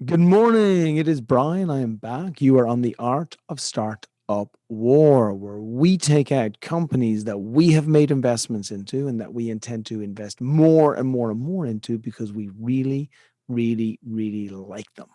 Good morning. It is Brian. I am back. You are on the Art of Startup War, where we take out companies that we have made investments into and that we intend to invest more and more and more into because we really, really, really like them.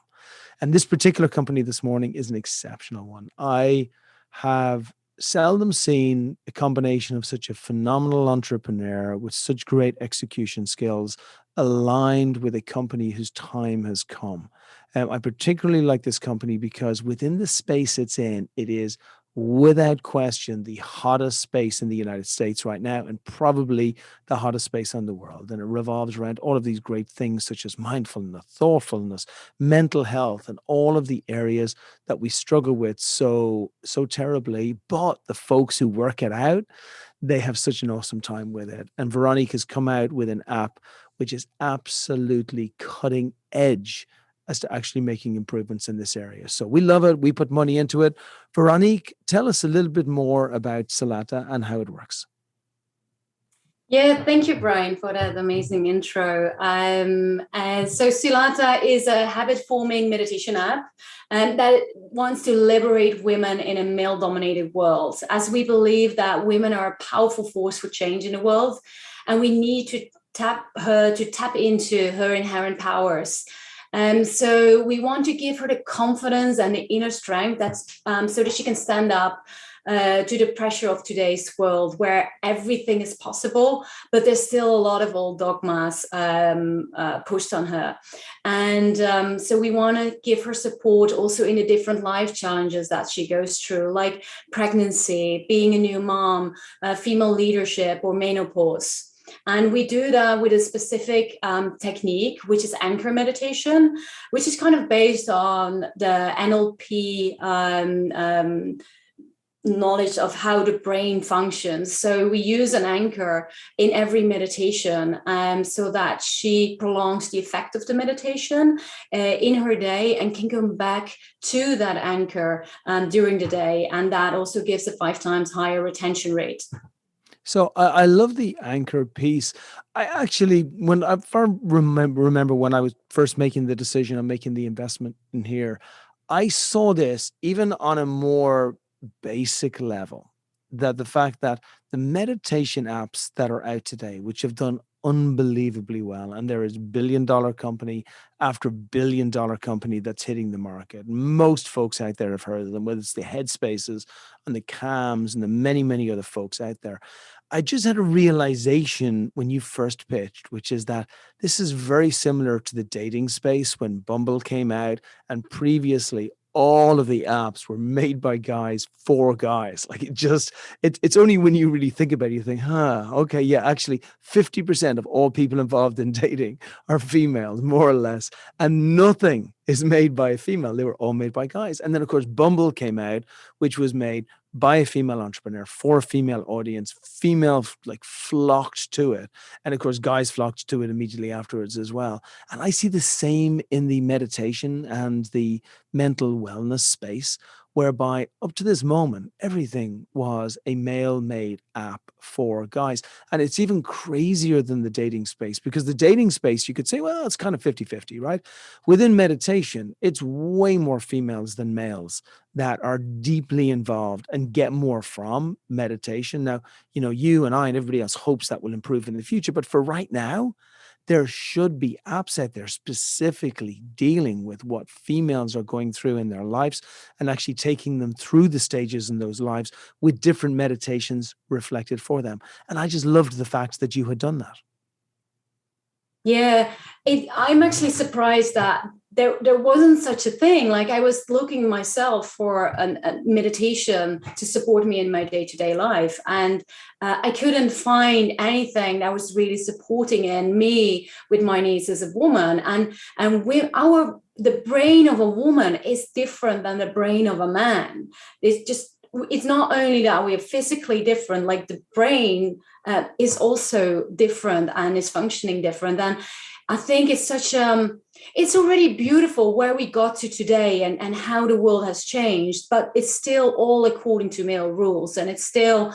And this particular company this morning is an exceptional one. I have seldom seen a combination of such a phenomenal entrepreneur with such great execution skills aligned with a company whose time has come. I particularly like this company because within the space it's in, it is without question the hottest space in the United States right now, and probably the hottest space in the world. And it revolves around all of these great things such as mindfulness, thoughtfulness, mental health, and all of the areas that we struggle with so terribly. But the folks who work it out, they have such an awesome time with it. And Veronique has come out with an app which is absolutely cutting edge as to actually making improvements in this area. So we love it. We put money into it. Veronique, tell us a little bit more about Salata and how it works. Yeah, thank you, Brian, for that amazing intro. So Silata is a habit-forming meditation app that wants to liberate women in a male-dominated world, as we believe that women are a powerful force for change in the world, and we need to tap into her inherent powers. So we want to give her the confidence and the inner strength that's so that she can stand up to the pressure of today's world where everything is possible, but there's still a lot of old dogmas pushed on her. And so we want to give her support also in the different life challenges that she goes through, like pregnancy, being a new mom, female leadership, or menopause. And we do that with a specific technique, which is anchor meditation, which is kind of based on the NLP knowledge of how the brain functions. So we use an anchor in every meditation so that she prolongs the effect of the meditation in her day and can come back to that anchor during the day. And that also gives a 5 times higher retention rate. So I love the anchor piece. I actually, when I first remember when I was first making the decision on making the investment in here, I saw this even on a more basic level. That the fact that the meditation apps that are out today, which have done unbelievably well, and there is billion-dollar company after billion-dollar company that's hitting the market. Most folks out there have heard of them, whether it's the Headspaces and the Calms and the many, many other folks out there. I just had a realization when you first pitched, which is that this is very similar to the dating space when Bumble came out, and previously all of the apps were made by guys for guys. Like it's only when you really think about it, you think, okay, yeah, actually 50% of all people involved in dating are females, more or less. And nothing is made by a female. They were all made by guys. And then of course Bumble came out, which was made by a female entrepreneur for a female audience. Female like flocked to it, and of course guys flocked to it immediately afterwards as well. And I see the same in the meditation and the mental wellness space, whereby up to this moment everything was a male made app for guys. And it's even crazier than the dating space, because the dating space, you could say, well, it's kind of 50-50, right? Within meditation, it's way more females than males that are deeply involved and get more from meditation. Now, you and I and everybody else hopes that will improve in the future. But for right now, there should be apps out there specifically dealing with what females are going through in their lives and actually taking them through the stages in those lives with different meditations reflected for them. And I just loved the fact that you had done that. Yeah, I'm actually surprised that there wasn't such a thing. Like I was looking myself for a meditation to support me in my day-to-day life, and I couldn't find anything that was really supporting in me with my needs as a woman. And with the brain of a woman is different than the brain of a man. It's not only that we are physically different, like the brain is also different and is functioning different. And I think it's already beautiful where we got to today and how the world has changed, but it's still all according to male rules. And it's still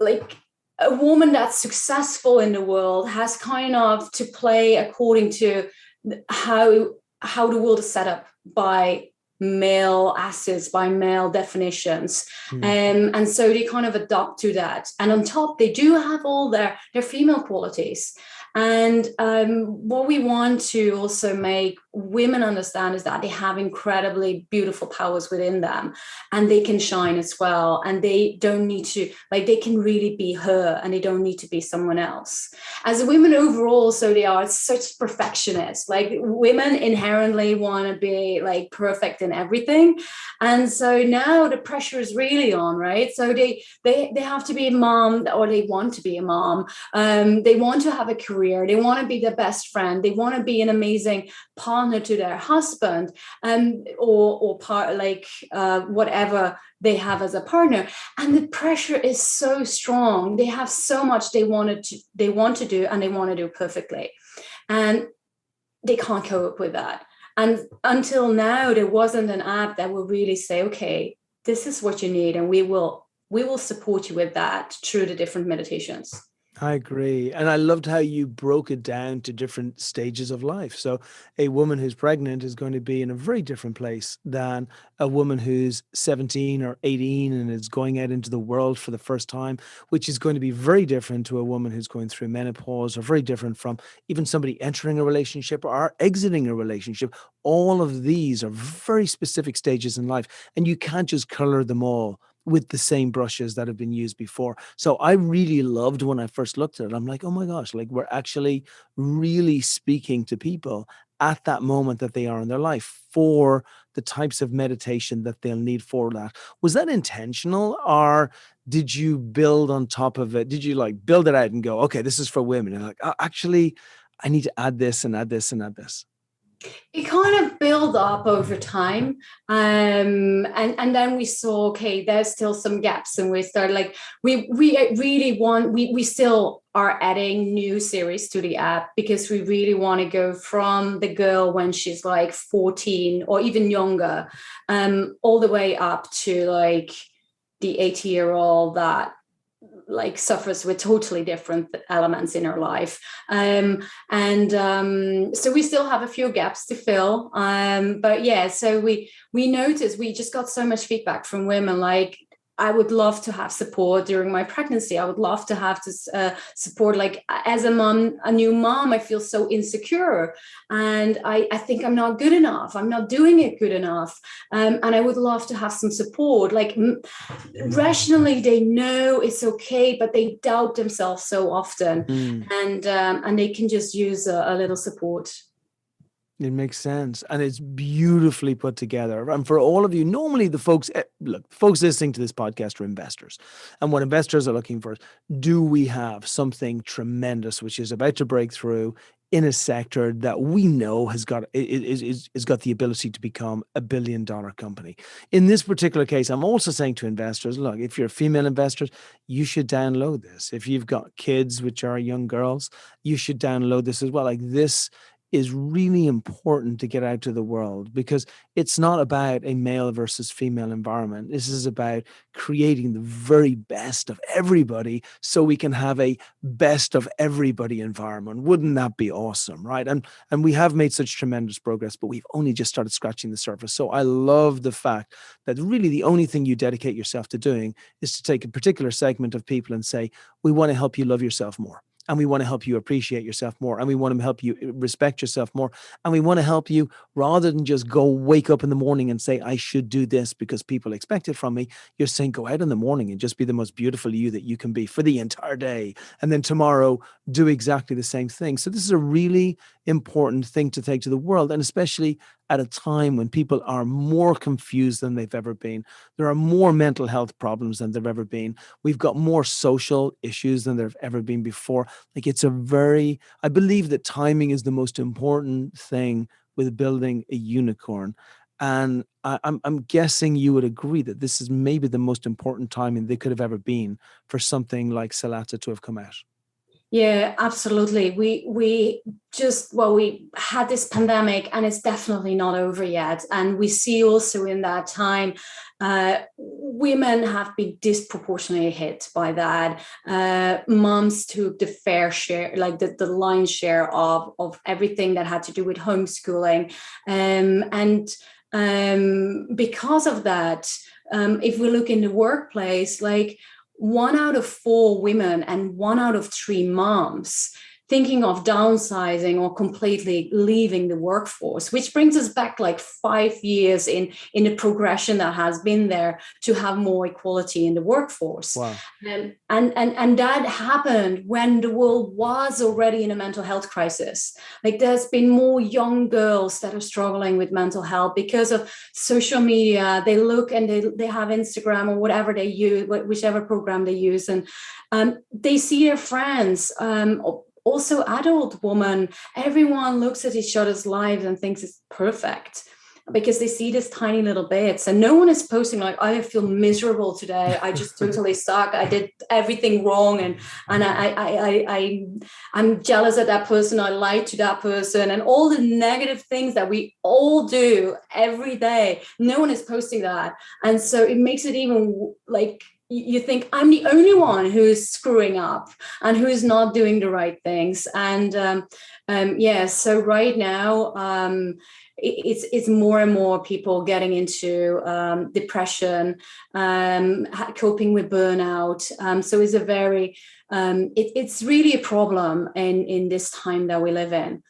like a woman that's successful in the world has kind of to play according to how how the world is set up by male assets, by male definitions. And so they kind of adopt to that. And on top, they do have all their female qualities. And what we want to also make women understand is that they have incredibly beautiful powers within them, and they can shine as well. And they don't need to, like, they can really be her, and they don't need to be someone else. As women overall, so they are such perfectionists. Like, women inherently want to be like perfect in everything. And so now the pressure is really on, right? So they have to be a mom, or they want to be a mom. They want to have a career. They want to be the best friend. They want to be an amazing partner to their husband, or part, like, whatever they have as a partner. And the pressure is so strong. They have so much they want to do, and they want to do perfectly, and they can't cope with that. And until now, there wasn't an app that will really say, okay, this is what you need, and we will support you with that through the different meditations. I agree. And I loved how you broke it down to different stages of life. So a woman who's pregnant is going to be in a very different place than a woman who's 17 or 18 and is going out into the world for the first time, which is going to be very different to a woman who's going through menopause, or very different from even somebody entering a relationship or exiting a relationship. All of these are very specific stages in life, and you can't just color them all with the same brushes that have been used before. So I really loved when I first looked at it. I'm like, oh my gosh, like, we're actually really speaking to people at that moment that they are in their life for the types of meditation that they'll need for that. Was that intentional, or did you build on top of it? Did you like build it out and go, okay, this is for women? And like, actually, I need to add this and add this and add this. It kind of built up over time, and then we saw, okay, there's still some gaps, and we started, like, we really want, we still are adding new series to the app, because we really want to go from the girl when she's like 14 or even younger, all the way up to like the 80-year-old that like suffers with totally different elements in her life. And so we still have a few gaps to fill. But yeah, so we noticed, we just got so much feedback from women, like, I would love to have support during my pregnancy. I would love to have this support. Like, as a mom, a new mom, I feel so insecure, and I think I'm not good enough. I'm not doing it good enough. And I would love to have some support. Like, rationally, they know it's okay, but they doubt themselves so often, Mm. and they can just use a little support. It makes sense, and it's beautifully put together. And for all of you, normally the folks, look, folks listening to this podcast are investors, and what investors are looking for is, do we have something tremendous which is about to break through in a sector that we know has got is got the ability to become $1 billion company. In this particular case, I'm also saying to investors, look, if you're female investors, you should download this. If you've got kids, which are young girls, you should download this as well. Like, this is really important to get out to the world, because it's not about a male versus female environment. This is about creating the very best of everybody, so we can have a best of everybody environment. Wouldn't that be awesome, right? And we have made such tremendous progress, but we've only just started scratching the surface. So I love the fact that really the only thing you dedicate yourself to doing is to take a particular segment of people and say, we want to help you love yourself more, and we want to help you appreciate yourself more, and we want to help you respect yourself more, and we want to help you, rather than just go wake up in the morning and say, I should do this because people expect it from me. You're saying, go out in the morning and just be the most beautiful you that you can be for the entire day, and then tomorrow do exactly the same thing. So this is a really important thing to take to the world, and especially at a time when people are more confused than they've ever been. There are more mental health problems than there've ever been. We've got more social issues than there've ever been before. Like, it's a very, I believe that timing is the most important thing with building a unicorn. And I'm guessing you would agree that this is maybe the most important timing they could have ever been for something like Salata to have come out. Yeah, absolutely. We just, well, we had this pandemic and it's definitely not over yet. And we see also in that time, women have been disproportionately hit by that. Moms took the fair share, like the lion's share of everything that had to do with homeschooling. And because of that, if we look in the workplace, like 1 out of 4 women and 1 out of 3 moms thinking of downsizing or completely leaving the workforce, which brings us back like 5 years in the progression that has been there to have more equality in the workforce. Wow. And that happened when the world was already in a mental health crisis. Like there's been more young girls that are struggling with mental health because of social media. They look and they have Instagram or whatever they use, whichever program they use, and they see their friends, also adult women. Everyone looks at each other's lives and thinks it's perfect because they see this tiny little bits, and no one is posting like, I feel miserable today, I just totally suck, I did everything wrong, and I'm jealous of that person, I lied to that person, and all the negative things that we all do every day. No one is posting that, and so it makes it even like you think I'm the only one who's screwing up and who's not doing the right things. And yeah, so right now it's more and more people getting into depression, coping with burnout. So it's a very it's really a problem in this time that we live in.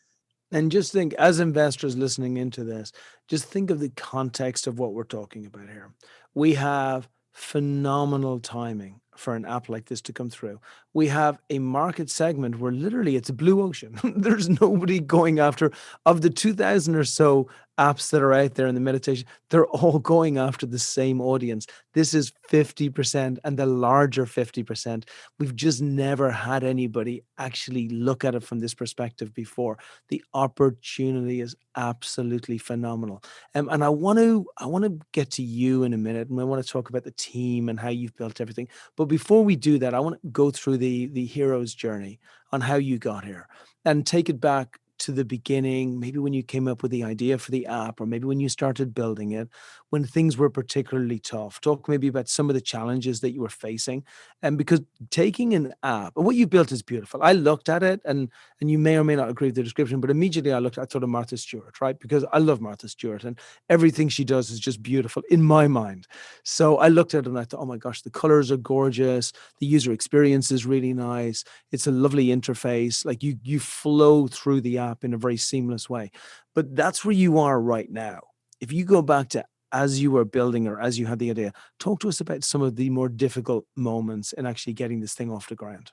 And just think, as investors listening into this, just think of the context of what we're talking about here. We have phenomenal timing for an app like this to come through. We have a market segment where literally it's a blue ocean. There's nobody going after, of the 2,000 or so apps that are out there in the meditation, they're all going after the same audience. This is 50% and the larger 50%. We've just never had anybody actually look at it from this perspective before. The opportunity is absolutely phenomenal. And I want to get to you in a minute, and I want to talk about the team and how you've built everything. But before we do that, I want to go through the hero's journey on how you got here and take it back to the beginning, maybe when you came up with the idea for the app, or maybe when you started building it, when things were particularly tough. Talk maybe about some of the challenges that you were facing. And because taking an app, and what you built is beautiful. I looked at it, and you may or may not agree with the description, but immediately I thought of Martha Stewart, right? Because I love Martha Stewart and everything she does is just beautiful in my mind. So I looked at it and I thought, oh my gosh, the colors are gorgeous. The user experience is really nice. It's a lovely interface. Like you flow through the app in a very seamless way. But that's where you are right now. If you go back to as you were building or as you had the idea, talk to us about some of the more difficult moments in actually getting this thing off the ground.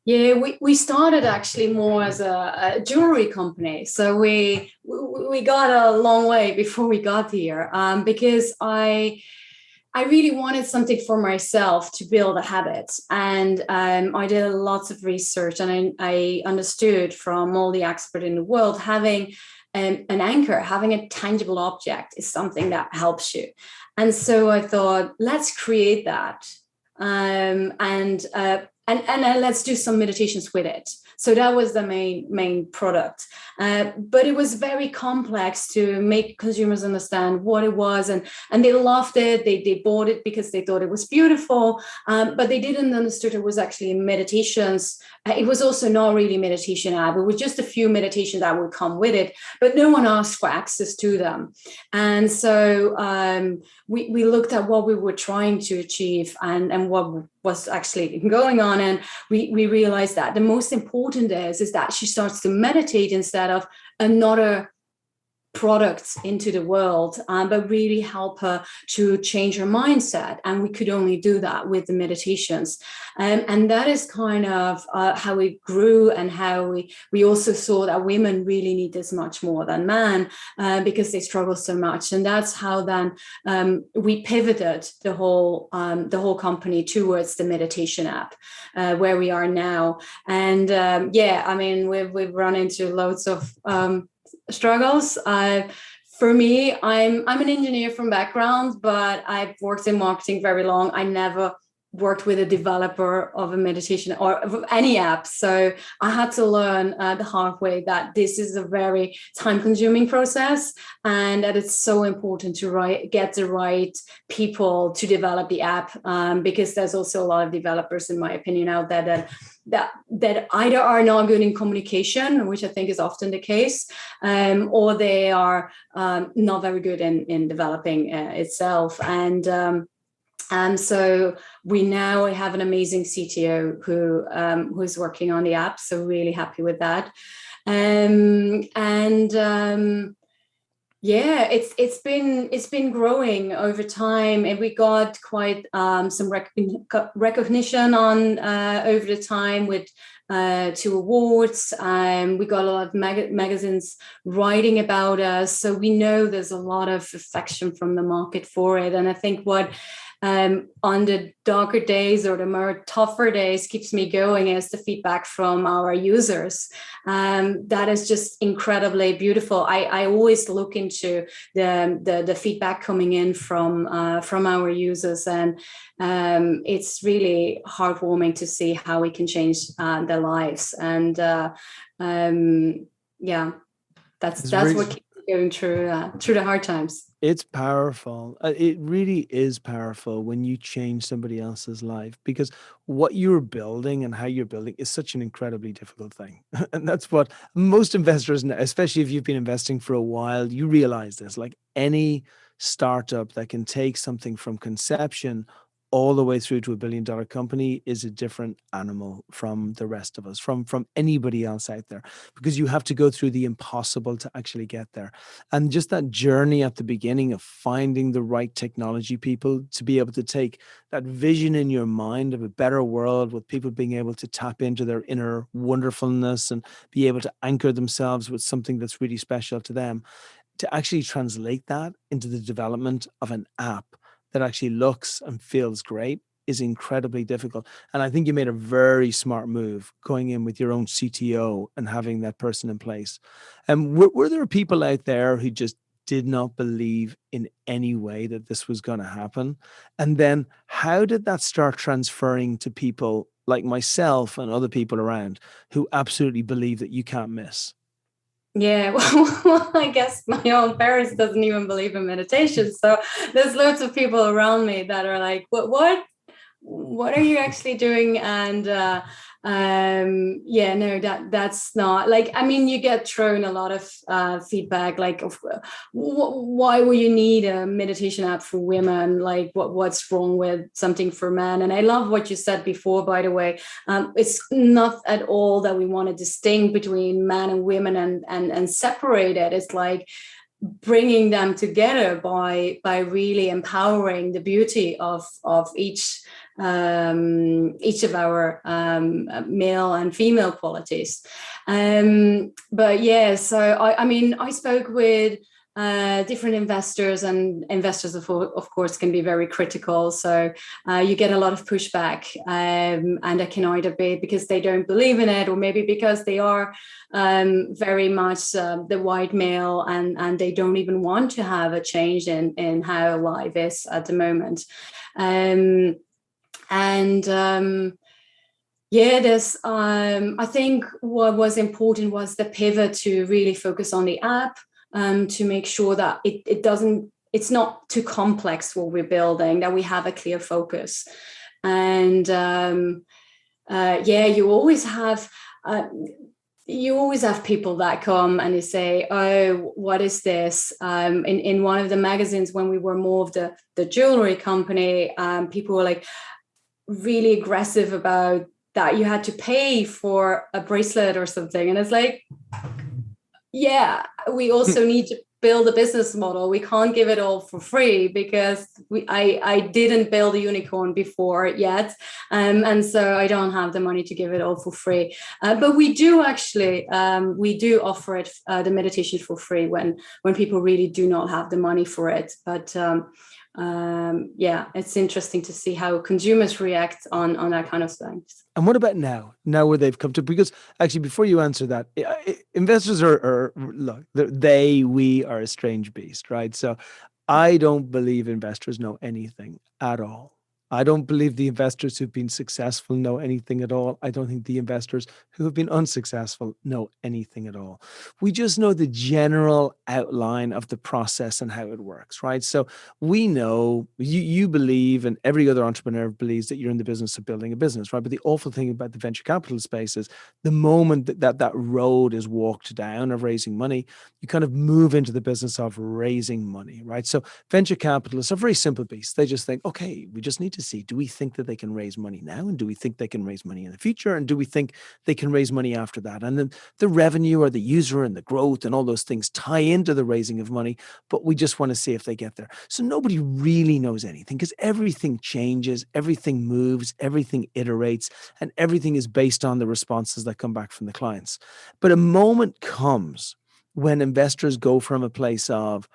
Yeah, we started actually more as a jewelry company. So we got a long way before we got here, because I really wanted something for myself to build a habit. And I did lots of research, and I understood from all the experts in the world, having an anchor, having a tangible object is something that helps you. And so I thought, let's create that. And let's do some meditations with it. So that was the main product. But it was very complex to make consumers understand what it was, and they loved it. They bought it because they thought it was beautiful, but they didn't understand it was actually meditations. It was also not really meditation app. It was just a few meditations that would come with it, but no one asked for access to them. And so we looked at what we were trying to achieve and what was actually going on, and we realized that the most important is that she starts to meditate instead of another products into the world, but really help her to change her mindset. And we could only do that with the meditations. And that is kind of how we grew, and how we also saw that women really need this much more than men, because they struggle so much. And that's how then we pivoted the whole company towards the meditation app, where we are now. And yeah, I mean, we've run into loads of struggles. For me, I'm an engineer from background, but I've worked in marketing very long. I never worked with a developer of a meditation or of any app. So I had to learn the hard way that this is a very time-consuming process, and that it's so important to get the right people to develop the app, because there's also a lot of developers, in my opinion, out there that either are not good in communication, which I think is often the case, or they are not very good in developing itself. And so we now have an amazing CTO who's working on the app. So really happy with that. Yeah, it's been growing over time, and we got quite some recognition on over the time with 2 awards. We got a lot of magazines writing about us, so we know there's a lot of affection from the market for it. And I think what on the darker days or the more tougher days keeps me going is the feedback from our users. That is just incredibly beautiful. I always look into the feedback coming in from our users, and it's really heartwarming to see how we can change their lives. And yeah, that's what keeps me going through the hard times. It's powerful. It really is powerful when you change somebody else's life, because what you're building and how you're building is such an incredibly difficult thing. And that's what most investors, especially if you've been investing for a while, you realize this. Like any startup that can take something from conception all the way through to $1 billion company is a different animal from the rest of us, from anybody else out there, because you have to go through the impossible to actually get there. And just that journey at the beginning of finding the right technology people to be able to take that vision in your mind of a better world, with people being able to tap into their inner wonderfulness and be able to anchor themselves with something that's really special to them, to actually translate that into the development of an app that actually looks and feels great is incredibly difficult. And I think you made a very smart move going in with your own CTO and having that person in place. And were there people out there who just did not believe in any way that this was going to happen? And then how did that start transferring to people like myself and other people around who absolutely believe that you can't miss? Yeah, well, I guess my own parents doesn't even believe in meditation. So there's loads of people around me that are like, what are you actually doing? And yeah, no, that's not like, I mean, you get thrown a lot of feedback, like why will you need a meditation app for women? Like what's wrong with something for men? And I love what you said before, by the way. It's not at all that we want to distinguish between men and women and separate it. It's like bringing them together by really empowering the beauty of each of our male and female qualities. But yeah, so I mean, I spoke with different investors, and investors of course can be very critical. So you get a lot of pushback, and it can either be because they don't believe in it, or maybe because they are very much the white male, and they don't even want to have a change in how life is at the moment. Yeah, there's I think what was important was the pivot to really focus on the app, to make sure that it's not too complex what we're building, that we have a clear focus. And yeah, you always have people that come and they say, oh, what is this? In one of the magazines, when we were more of the jewelry company, people were like really aggressive about that you had to pay for a bracelet or something. And it's like, yeah, we also need to build a business model. We can't give it all for free, because I didn't build a unicorn before yet. And so I don't have the money to give it all for free. But we do actually, we do offer it, the meditation for free when people really do not have the money for it. But yeah, it's interesting to see how consumers react on that kind of things. And what about now? Now where they've come to, because actually before you answer that, investors are look, we are a strange beast, right? So I don't believe investors know anything at all. I don't believe the investors who've been successful know anything at all. I don't think the investors who have been unsuccessful know anything at all. We just know the general outline of the process and how it works, right? So we know you believe, and every other entrepreneur believes, that you're in the business of building a business, right? But the awful thing about the venture capital space is the moment that road is walked down of raising money, you kind of move into the business of raising money, right? So venture capitalists are very simple beasts. They just think, okay, we just need to see, do we think that they can raise money now? And do we think they can raise money in the future? And do we think they can raise money after that? And then the revenue or the user and the growth and all those things tie into the raising of money, but we just want to see if they get there. So nobody really knows anything because everything changes, everything moves, everything iterates, and everything is based on the responses that come back from the clients. But a moment comes when investors go from a place of,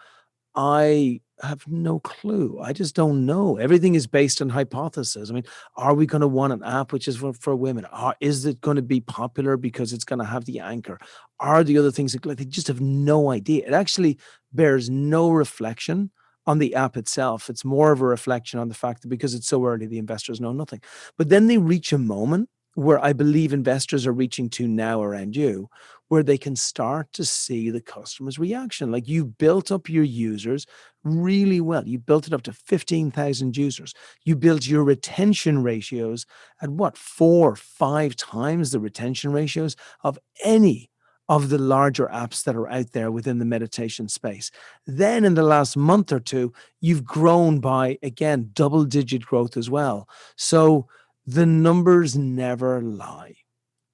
I have no clue. I just don't know. Everything is based on hypothesis. I mean, are we going to want an app which is for women? Is it going to be popular because it's going to have the anchor? Are the other things like they just have no idea? It actually bears no reflection on the app itself. It's more of a reflection on the fact that because it's so early, the investors know nothing. But then they reach a moment where I believe investors are reaching to now around you, where they can start to see the customer's reaction. Like you built up your users really well. You built it up to 15,000 users. You built your retention ratios at what, 4 or 5 times the retention ratios of any of the larger apps that are out there within the meditation space. Then in the last month or two, you've grown by, again, double-digit growth as well. So the numbers never lie.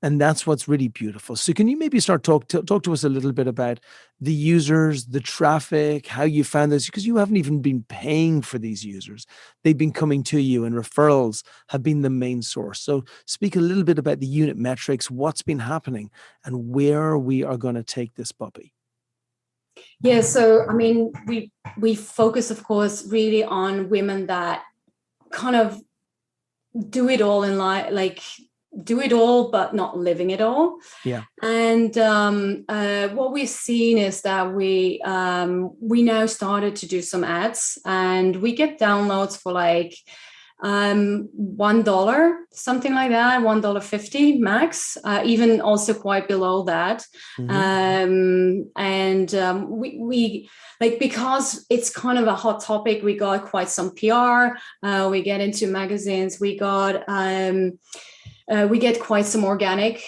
And that's what's really beautiful. So can you maybe start talk to us a little bit about the users, the traffic, how you found this? Because you haven't even been paying for these users. They've been coming to you and referrals have been the main source. So speak a little bit about the unit metrics, what's been happening and where we are going to take this puppy. Yeah, so I mean, we focus, of course, really on women that kind of do it all in life, like do it all but not living it all. Yeah. And what we've seen is that we now started to do some ads, and we get downloads for like $1, something like that, $1.50 max, even also quite below that. Mm-hmm. We like, because it's kind of a hot topic, we got quite some PR, we get into magazines, we get quite some organic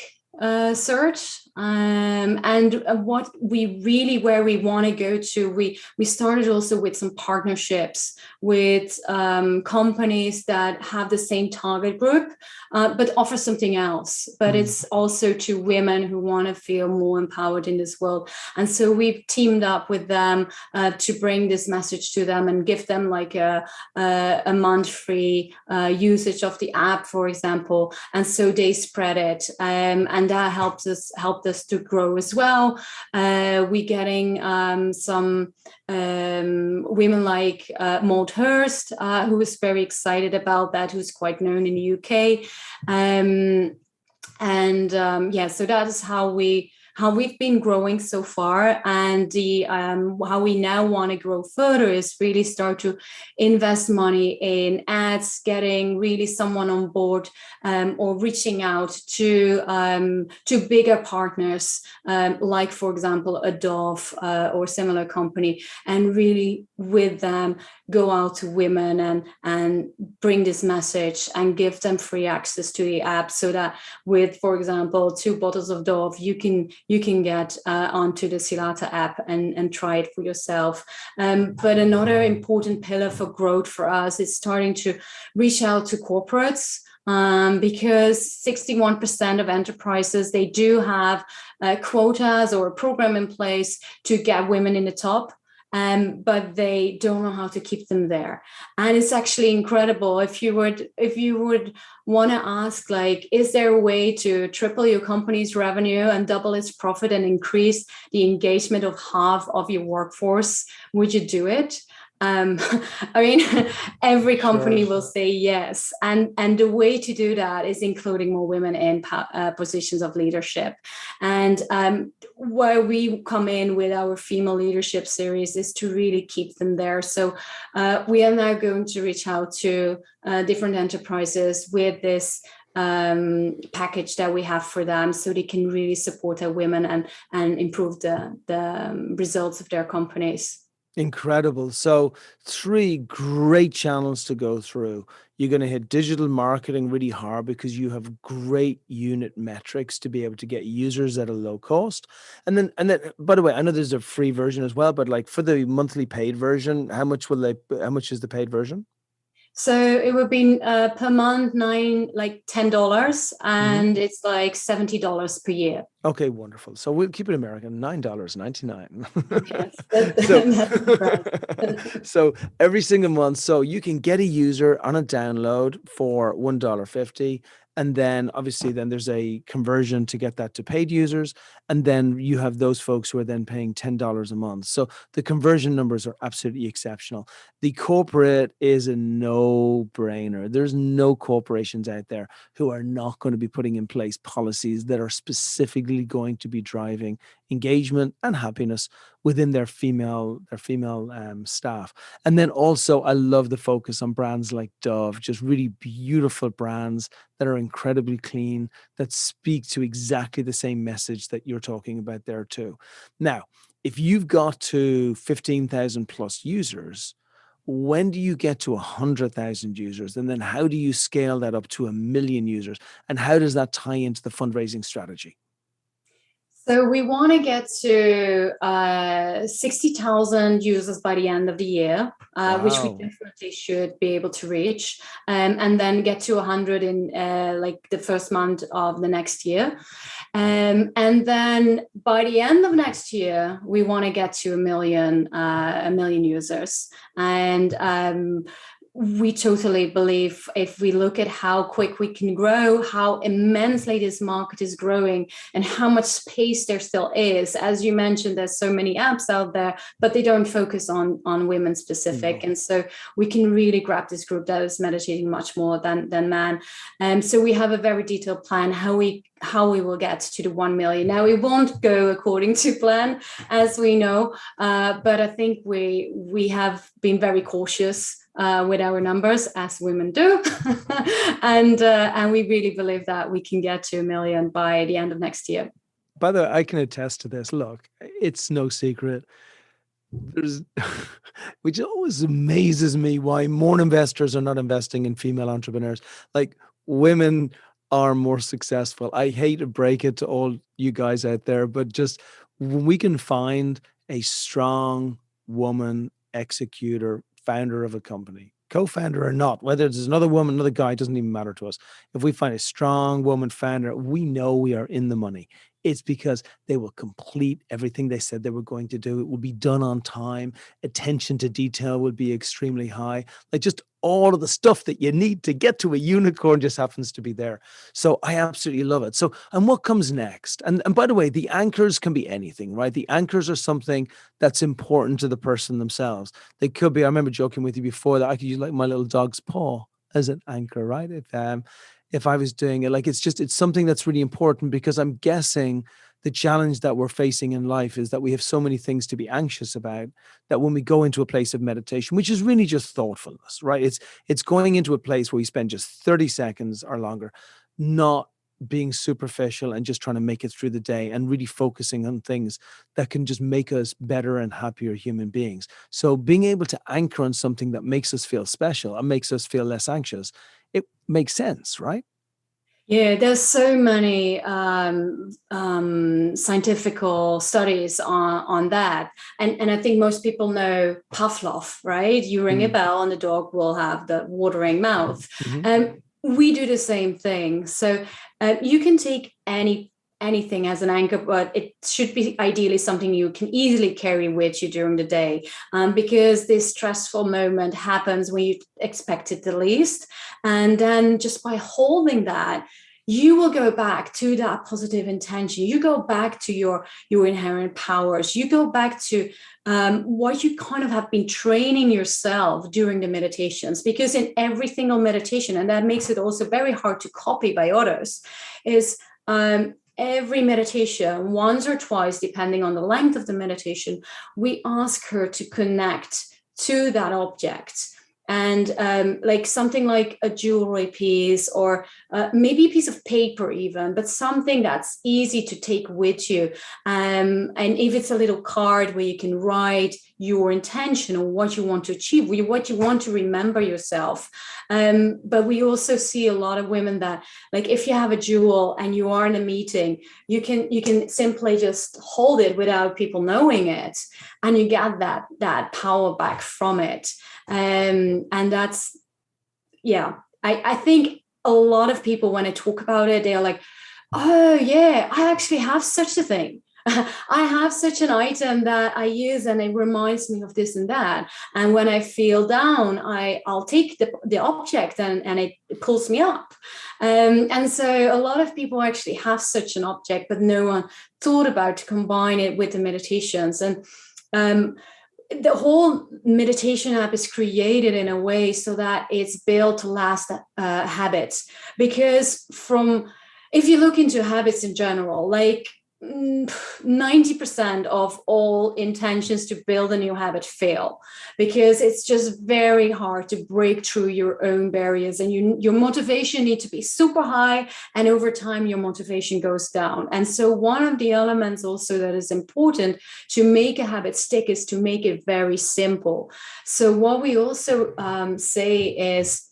search. And what we really, where we want to go to, we started also with some partnerships with companies that have the same target group, but offer something else. But it's also to women who want to feel more empowered in this world. And so we've teamed up with them to bring this message to them and give them like a month we usage of the app, for example, and so they spread it, and that helped us to grow as well. We're getting some women like Maud Hurst, who is very excited about that, who's quite known in the UK, so that is how we've been growing so far. And the how we now want to grow further is really start to invest money in ads, getting really someone on board, or reaching out to bigger partners, like, for example, a Dove or similar company, and really with them go out to women and bring this message and give them free access to the app, so that with, for example, 2 bottles of Dove, you can get onto the Silata app and try it for yourself. But another important pillar for growth for us is starting to reach out to corporates, because 61% of enterprises, they do have quotas or a program in place to get women in the top. But they don't know how to keep them there. And it's actually incredible. If you would want to ask, like, is there a way to triple your company's revenue and double its profit and increase the engagement of half of your workforce? Would you do it? I mean, every company Sure. will say yes, and the way to do that is including more women in positions of leadership. And where we come in with our female leadership series is to really keep them there. So we are now going to reach out to different enterprises with this package that we have for them, so they can really support our women and improve the results of their companies. Incredible. So, three great channels to go through. You're going to hit digital marketing really hard because you have great unit metrics to be able to get users at a low cost. And then, by the way, I know there's a free version as well, but like for the monthly paid version, how much is the paid version? So it would be per month $10, Mhm. and it's like $70 per year. Okay, wonderful. So we'll keep it American, $9.99. Yes, So, that's right. so every single month, so you can get a user on a download for $1.50. And then obviously then there's a conversion to get that to paid users. And then you have those folks who are then paying $10 a month. So the conversion numbers are absolutely exceptional. The corporate is a no-brainer. There's no corporations out there who are not going to be putting in place policies that are specifically going to be driving engagement and happiness within their female staff. And then also, I love the focus on brands like Dove, just really beautiful brands that are incredibly clean, that speak to exactly the same message that you're talking about there too. Now, if you've got to 15,000 plus users, when do you get to 100,000 users? And then how do you scale that up to 1 million users? And how does that tie into the fundraising strategy? So we want to get to 60,000 users by the end of the year, which we Wow. definitely should be able to reach, and then get to 100 in like the first month of the next year. And then by the end of next year, we want to get to a million users. And we totally believe, if we look at how quick we can grow, how immensely this market is growing, and how much space there still is. As you mentioned, there's so many apps out there, but they don't focus on women specific. No. And so we can really grab this group that is meditating much more than men. And so we have a very detailed plan how we will get to the 1 million. Now, we won't go according to plan, as we know, but I think we have been very cautious with our numbers, as women do. And we really believe that we can get to 1 million by the end of next year. By the way, I can attest to this. Look, it's no secret. There's, which always amazes me why more investors are not investing in female entrepreneurs. Like women are more successful. I hate to break it to all you guys out there, but just when we can find a strong woman executor, founder of a company, co-founder or not, whether there's another woman, another guy, it doesn't even matter to us. If we find a strong woman founder, we know we are in the money. It's because they will complete everything they said they were going to do. It will be done on time. Attention to detail will be extremely high. Like just all of the stuff that you need to get to a unicorn just happens to be there. So I absolutely love it. So, and what comes next? And by the way, the anchors can be anything, right? The anchors are something that's important to the person themselves. They could be, I remember joking with you before that I could use like my little dog's paw as an anchor, right? If I was doing it. Like it's something that's really important because I'm guessing the challenge that we're facing in life is that we have so many things to be anxious about that when we go into a place of meditation, which is really just thoughtfulness, right? It's going into a place where we spend just 30 seconds or longer, not being superficial and just trying to make it through the day and really focusing on things that can just make us better and happier human beings. So being able to anchor on something that makes us feel special and makes us feel less anxious, it makes sense, right? Yeah, there's so many scientific studies on that, and I think most people know Pavlov, right? You ring a Mm. bell, and the dog will have the watering mouth. Mhm. We do the same thing. So you can take anything as an anchor, but it should be ideally something you can easily carry with you during the day, because this stressful moment happens when you expect it the least, and then just by holding that, you will go back to that positive intention. You go back to your inherent powers. You go back to what you kind of have been training yourself during the meditations, because in every single meditation, and that makes it also very hard to copy by others, is every meditation, once or twice, depending on the length of the meditation, we ask her to connect to that object. And like something like a jewelry piece, or maybe a piece of paper even, but something that's easy to take with you. And if it's a little card where you can write your intention or what you want to achieve, what you want to remember yourself. But we also see a lot of women that, like, if you have a jewel and you are in a meeting, you can simply just hold it without people knowing it, and you get that power back from it. And that's, yeah, I think a lot of people, when I talk about it, they're like, oh yeah, I actually have such a thing. I have such an item that I use and it reminds me of this and that. And when I feel down, I'll take the object and it pulls me up. And so a lot of people actually have such an object, but no one thought about to combine it with the meditations. And the whole meditation app is created in a way so that it's built to last habits. Because if you look into habits in general, like 90% of all intentions to build a new habit fail, because it's just very hard to break through your own barriers, and your motivation needs to be super high, and over time your motivation goes down. And so one of the elements also that is important to make a habit stick is to make it very simple. So what we also say is,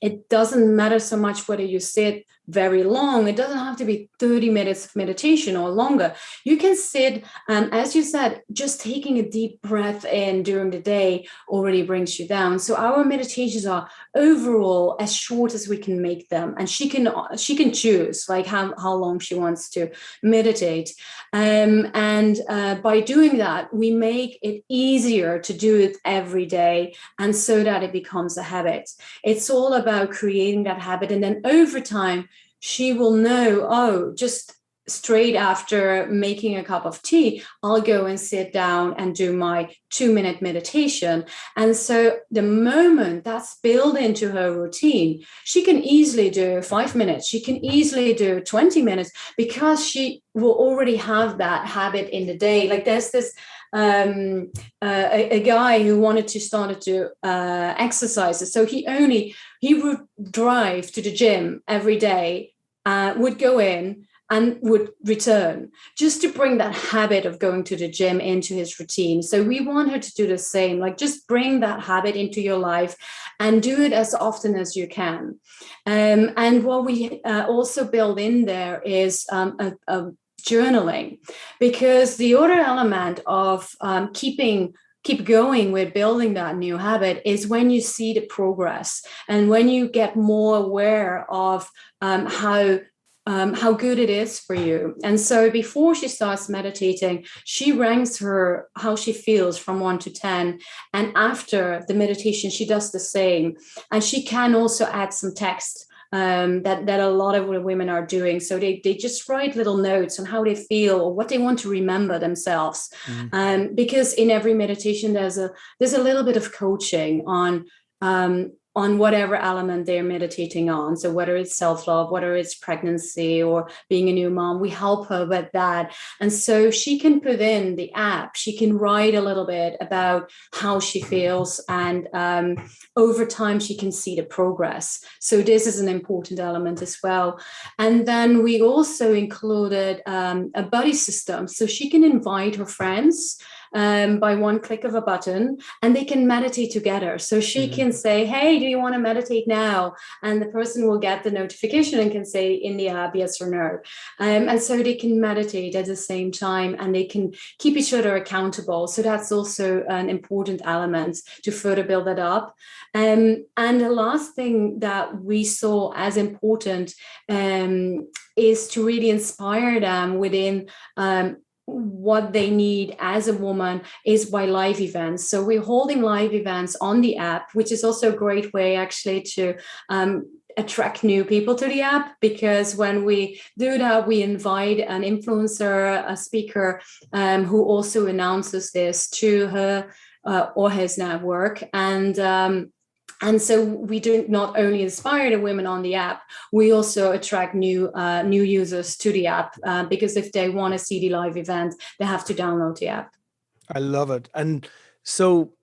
it doesn't matter so much whether you sit very long. It doesn't have to be 30 minutes of meditation or longer. You can sit, as you said, just taking a deep breath in during the day already brings you down. So our meditations are overall as short as we can make them. And she can choose like how long she wants to meditate. And by doing that, we make it easier to do it every day, and so that it becomes a habit. It's all about creating that habit. And then over time, she will know, oh, just straight after making a cup of tea, I'll go and sit down and do my 2-minute meditation. And so the moment that's built into her routine, she can easily do 5 minutes. She can easily do 20 minutes, because she will already have that habit in the day. Like there's this a guy who wanted to start to exercise. So he would drive to the gym every day, would go in and would return, just to bring that habit of going to the gym into his routine. So we want her to do the same, like just bring that habit into your life and do it as often as you can. And what we also build in there is a journaling, because the other element of keep going with building that new habit is when you see the progress, and when you get more aware of how good it is for you. And so before she starts meditating, she ranks how she feels from 1 to 10. And after the meditation, she does the same. And she can also add some text that a lot of women are doing. So they just write little notes on how they feel or what they want to remember themselves. Because in every meditation, there's a little bit of coaching on whatever element they're meditating on. So whether it's self-love, whether it's pregnancy or being a new mom, we help her with that. And so she can put in the app, she can write a little bit about how she feels, and over time she can see the progress. So this is an important element as well. And then we also included a buddy system, so she can invite her friends by one click of a button, and they can meditate together. So she can say, hey, do you want to meditate now? And the person will get the notification and can say in the app, yes or no. And so they can meditate at the same time, and they can keep each other accountable. So that's also an important element to further build that up. And the last thing that we saw as important is to really inspire them within what they need as a woman is by live events. So we're holding live events on the app, which is also a great way actually to attract new people to the app, because when we do that, we invite an influencer, a speaker, who also announces this to her or his network. And so we do not only inspire the women on the app, we also attract new users to the app, because if they want to see the live event, they have to download the app. I love it. And so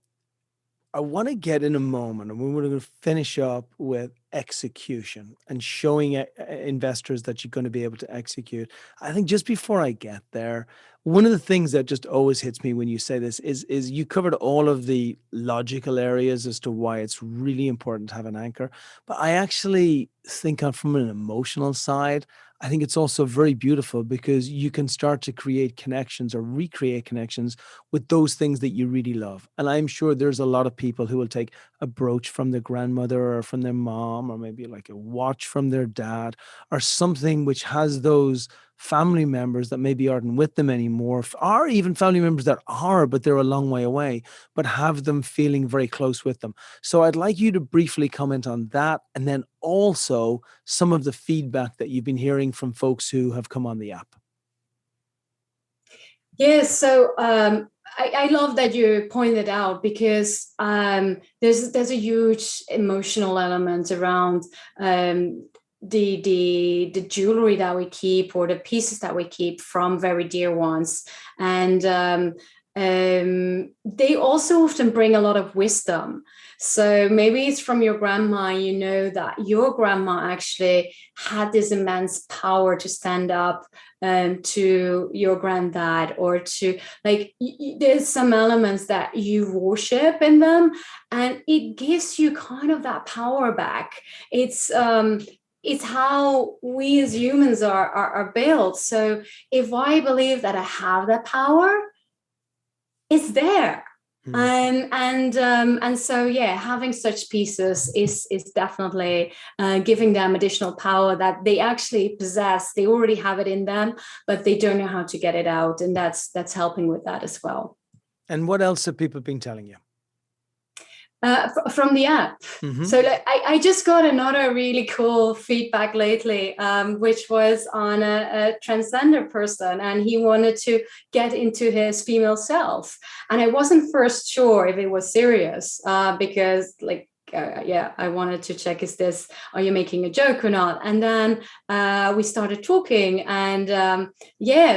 I want to get in a moment, and we're going to finish up with execution and showing investors that you're going to be able to execute. I think just before I get there, one of the things that just always hits me when you say this is you covered all of the logical areas as to why it's really important to have an anchor. But I actually think from an emotional side, I think it's also very beautiful because you can start to create connections or recreate connections with those things that you really love. And I'm sure there's a lot of people who will take a brooch from their grandmother or from their mom, or maybe like a watch from their dad, or something which has those family members that maybe aren't with them anymore, or even family members that are, but they're a long way away, but have them feeling very close with them. So I'd like you to briefly comment on that, and then also some of the feedback that you've been hearing from folks who have come on the app. Yes, so I love that you pointed out, because there's a huge emotional element around the jewelry that we keep, or the pieces that we keep from very dear ones, and they also often bring a lot of wisdom. So maybe it's from your grandma, you know, that your grandma actually had this immense power to stand up to your granddad, or to like, there's some elements that you worship in them, and it gives you kind of that power back. It's how we as humans are built. So if I believe that I have that power, it's there. And so having such pieces is definitely giving them additional power that they actually possess. They already have it in them, but they don't know how to get it out, and that's helping with that as well. And what else have people been telling you? From the app. Mm-hmm. So I just got another really cool feedback lately, which was on a transgender person, and he wanted to get into his female self. And I wasn't first sure if it was serious, because I wanted to check, are you making a joke or not? And then we started talking, and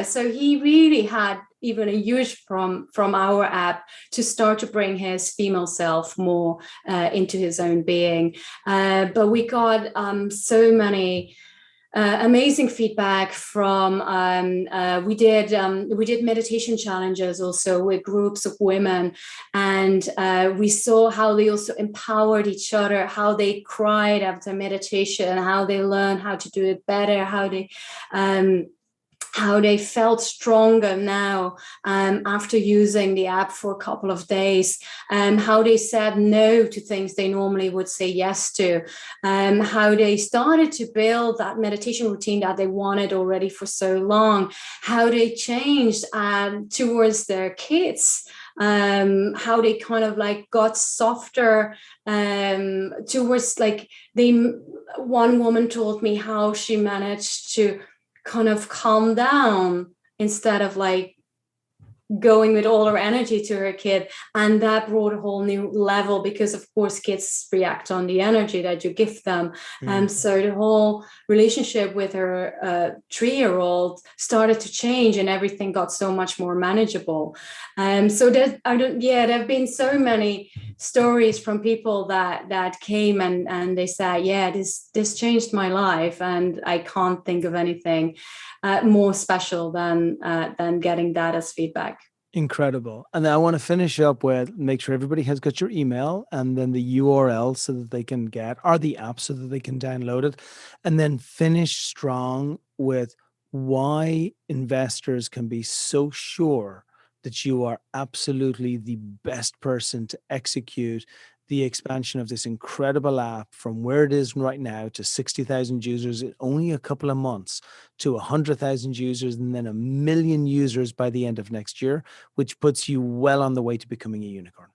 so he really had even a huge from our app to start to bring his female self more into his own being. But we got so many amazing feedback from we did meditation challenges also with groups of women, and we saw how they also empowered each other, how they cried after meditation, how they learned how to do it better, how they felt stronger now after using the app for a couple of days, how they said no to things they normally would say yes to, how they started to build that meditation routine that they wanted already for so long, how they changed towards their kids, how they kind of like got softer towards one woman told me how she managed to kind of calm down instead of like going with all her energy to her kid. And that brought a whole new level, because of course kids react on the energy that you give them. So the whole relationship with her 3-year-old started to change, and everything got so much more manageable. So there have been so many stories from people that came and they said, this changed my life, and I can't think of anything more special than getting that as feedback. Incredible. And I want to finish up with, make sure everybody has got your email and then the URL so that they can or the app so that they can download it, and then finish strong with why investors can be so sure that you are absolutely the best person to execute the expansion of this incredible app from where it is right now to 60,000 users in only a couple of months, to 100,000 users, and then 1 million users by the end of next year, which puts you well on the way to becoming a unicorn.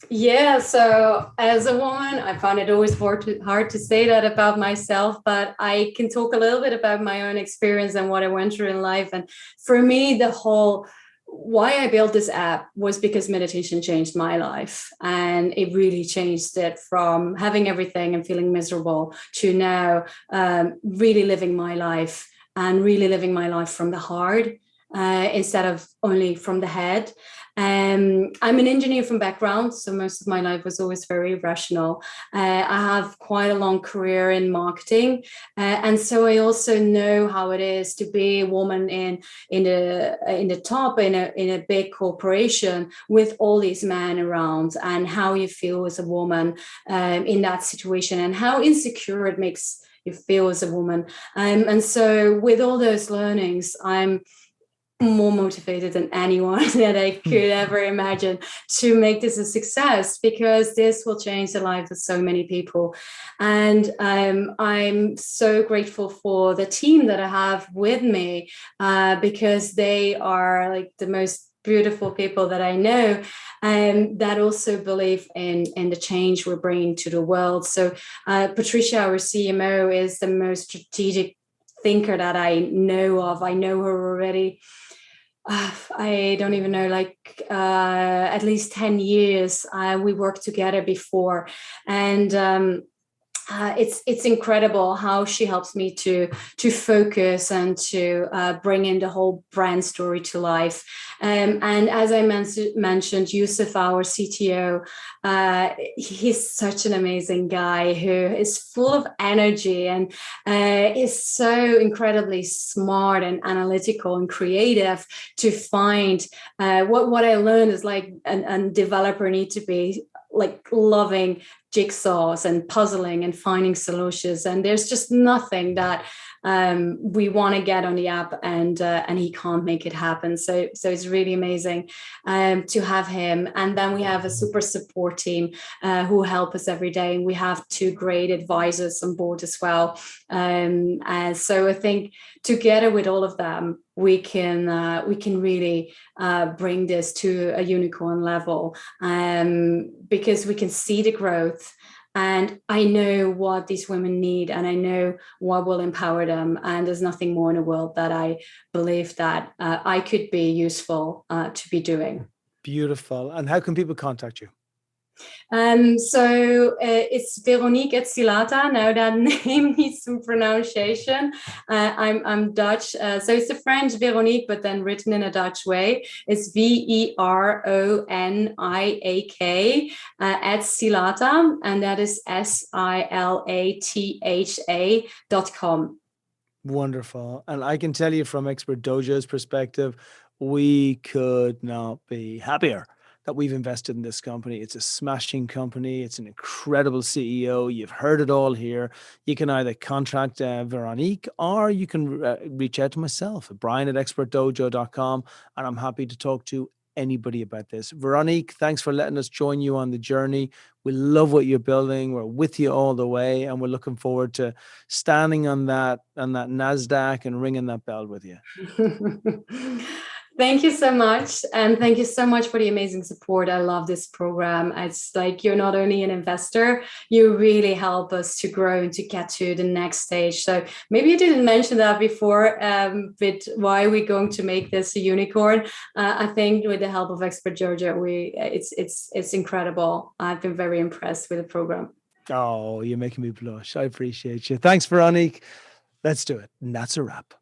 Yeah, so as a woman, I find it always hard to say that about myself, but I can talk a little bit about my own experience and what I went through in life. And for me, the whole why I built this app was because meditation changed my life, and it really changed it from having everything and feeling miserable to now really living my life and really living my life from the heart instead of only from the head. I'm an engineer from background, so most of my life was always very rational. I have quite a long career in marketing, and so I also know how it is to be a woman in the top in a big corporation with all these men around, and how you feel as a woman in that situation, and how insecure it makes you feel as a woman. And so, with all those learnings, I'm more motivated than anyone that I could ever imagine to make this a success, because this will change the lives of so many people. And I'm so grateful for the team that I have with me, because they are like the most beautiful people that I know, and that also believe in the change we're bringing to the world. So Patricia, our CMO, is the most strategic thinker that I know of. I know her already, I don't even know, like at least 10 years. We worked together before. And it's incredible how she helps me to focus and to bring in the whole brand story to life. And as I mentioned, Yusuf, our CTO, he's such an amazing guy who is full of energy and is so incredibly smart and analytical and creative to find what I learned is like a developer need to be like loving jigsaws and puzzling and finding solutions, and there's just nothing that we want to get on the app and he can't make it happen. So it's really amazing to have him. And then we have a super support team who help us every day, and we have two great advisors on board as well. And so I think together with all of them, we can really bring this to a unicorn level, because we can see the growth. And I know what these women need, and I know what will empower them. And there's nothing more in the world that I believe that I could be useful to be doing. Beautiful. And how can people contact you? So it's Veronique at Silata. Now that name needs some pronunciation. I'm Dutch, so it's the French Veronique, but then written in a Dutch way. It's VERONIAK at Silata, and that is SILATHA.com. Wonderful. And I can tell you from Expert Dojo's perspective, we could not be happier that we've invested in this company. It's a smashing company. It's an incredible CEO. You've heard it all here. You can either contact Veronique, or you can reach out to myself, Brian at expertdojo.com, and I'm happy to talk to anybody about this. Veronique, thanks for letting us join you on the journey. We love what you're building. We're with you all the way, and we're looking forward to standing on that NASDAQ and ringing that bell with you. Thank you so much. And thank you so much for the amazing support. I love this program. It's like you're not only an investor, you really help us to grow and to get to the next stage. So maybe you didn't mention that before, but why we're going to make this a unicorn. I think with the help of Expert Dojo, it's incredible. I've been very impressed with the program. Oh, you're making me blush. I appreciate you. Thanks, Veronique. Let's do it. And that's a wrap.